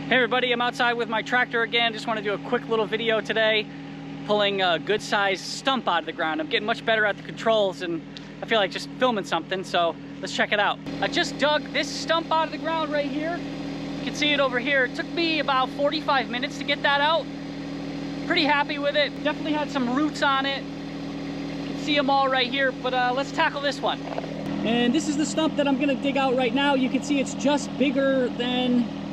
Hey everybody, I'm outside with my tractor again. Just want to do a quick little video today, pulling a good sized stump out of the ground. I'm getting much better at the controls and I feel like just filming something, so let's check it out. I just dug this stump out of the ground right here. You can see it over here. It took me about 45 minutes to get that out. Pretty happy with it. Definitely had some roots on it. You can see them all right here, but let's tackle this one. And this is the stump that I'm gonna dig out right now. You can see it's just bigger than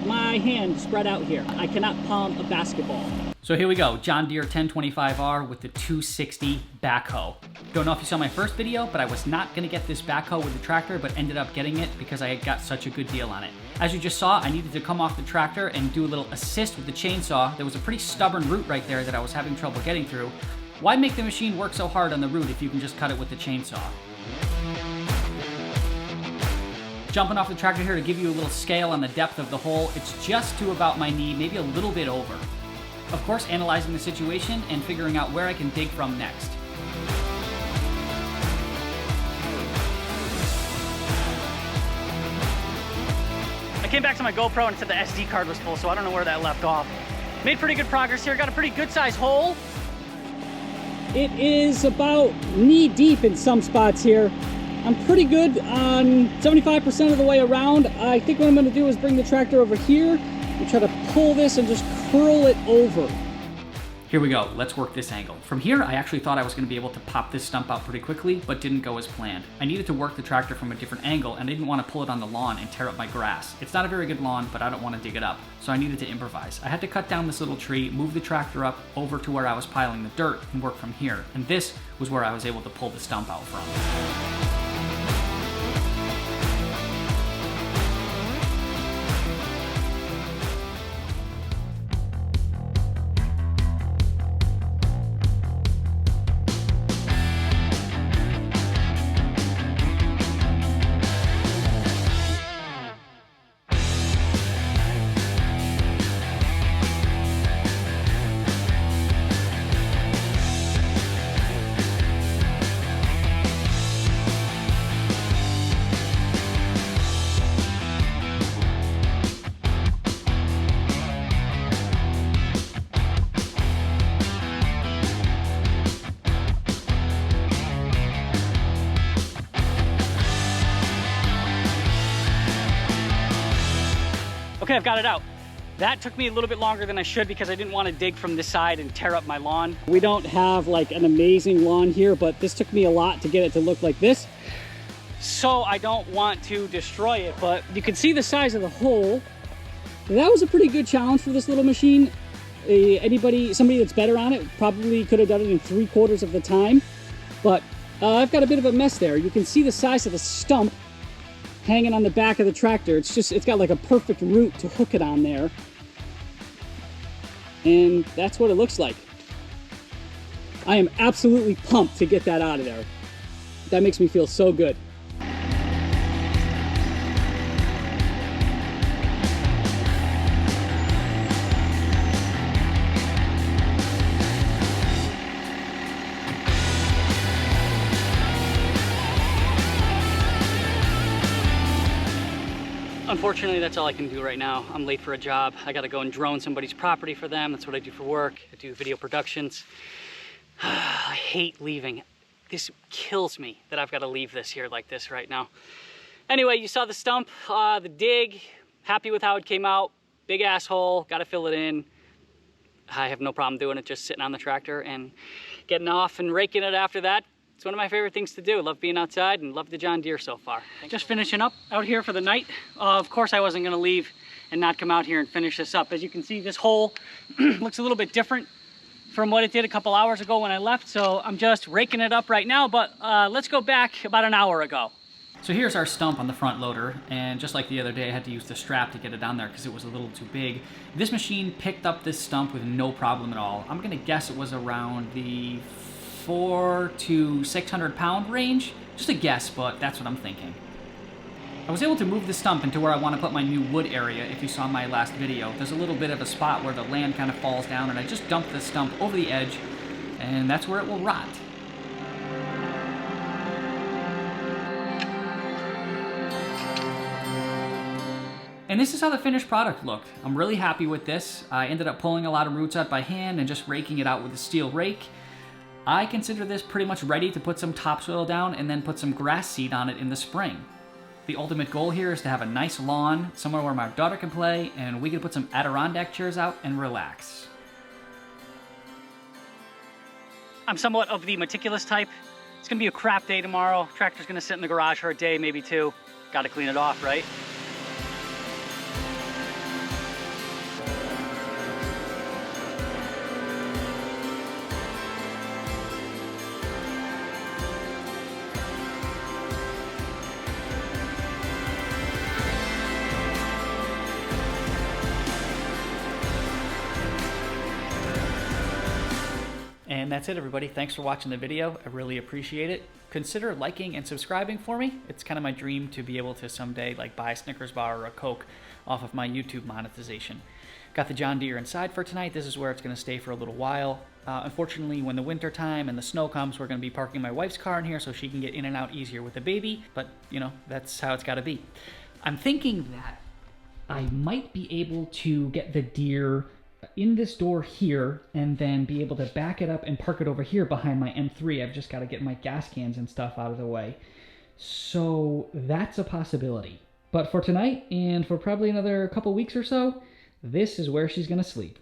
my hand spread out here. I cannot palm a basketball. So here we go, John Deere 1025R with the 260 backhoe. Don't know if you saw my first video, but I was not gonna get this backhoe with the tractor, but ended up getting it because I had got such a good deal on it. As you just saw, I needed to come off the tractor and do a little assist with the chainsaw. There was a pretty stubborn root right there that I was having trouble getting through. Why make the machine work so hard on the root if you can just cut it with the chainsaw? Jumping off the tractor here to give you a little scale on the depth of the hole. It's just to about my knee, maybe a little bit over. Of course, analyzing the situation and figuring out where I can dig from next. I came back to my GoPro and it said the SD card was full, so I don't know where that left off. Made pretty good progress here. Got a pretty good sized hole. It is about knee deep in some spots here. I'm pretty good on 75% of the way around. I think what I'm gonna do is bring the tractor over here and try to pull this and just curl it over. Here we go, let's work this angle. From here, I actually thought I was gonna be able to pop this stump out pretty quickly, but didn't go as planned. I needed to work the tractor from a different angle and I didn't wanna pull it on the lawn and tear up my grass. It's not a very good lawn, but I don't wanna dig it up, so I needed to improvise. I had to cut down this little tree, move the tractor up over to where I was piling the dirt and work from here. And this was where I was able to pull the stump out from. Okay, I've got it out. That took me a little bit longer than I should because I didn't want to dig from this side and tear up my lawn. We don't have like an amazing lawn here, but this took me a lot to get it to look like this. So I don't want to destroy it, but you can see the size of the hole. That was a pretty good challenge for this little machine. Somebody that's better on it probably could have done it in 3/4 of the time, but I've got a bit of a mess there. You can see the size of the stump hanging on the back of the tractor. It's got like a perfect root to hook it on there. And that's what it looks like. I am absolutely pumped to get that out of there. That makes me feel so good. Unfortunately, that's all I can do right now. I'm late for a job. I gotta go and drone somebody's property for them. That's what I do for work. I do video productions. I hate leaving. This kills me that I've gotta leave this here like this right now. Anyway, you saw the stump, the dig. Happy with how it came out. Big asshole, gotta fill it in. I have no problem doing it, just sitting on the tractor and getting off and raking it after that. It's one of my favorite things to do. Love being outside and love the John Deere so far. Just finishing up out here for the night. Of course, I wasn't gonna leave and not come out here and finish this up. As you can see, this hole looks a little bit different from what it did a couple hours ago when I left. So I'm just raking it up right now, but let's go back about an hour ago. So here's our stump on the front loader, and just like the other day, I had to use the strap to get it on there because it was a little too big. This machine picked up this stump with no problem at all. I'm gonna guess it was around the 400 to 600 pound range. Just a guess, but that's what I'm thinking. I was able to move the stump into where I want to put my new wood area. If you saw my last video, there's a little bit of a spot where the land kind of falls down, and I just dumped the stump over the edge, and that's where it will rot. And this is how the finished product looked. I'm really happy with this. I ended up pulling a lot of roots out by hand and just raking it out with a steel rake. I consider this pretty much ready to put some topsoil down and then put some grass seed on it in the spring. The ultimate goal here is to have a nice lawn, somewhere where my daughter can play, and we can put some Adirondack chairs out and relax. I'm somewhat of the meticulous type. It's gonna be a crap day tomorrow. Tractor's gonna sit in the garage for a day, maybe two. Gotta clean it off, right? And that's it, everybody. Thanks for watching the video. I really appreciate it. Consider liking and subscribing for me. It's kind of my dream to be able to someday like buy a Snickers bar or a Coke off of my YouTube monetization. Got the John Deere inside for tonight. This is where it's going to stay for a little while. Unfortunately, when the winter time and the snow comes, we're going to be parking my wife's car in here so she can get in and out easier with the baby. But, you know, that's how it's got to be. I'm thinking that I might be able to get the Deere in this door here and then be able to back it up and park it over here behind my M3. I've just got to get my gas cans and stuff out of the way. So that's a possibility. But for tonight and for probably another couple weeks or so, this is where she's going to sleep.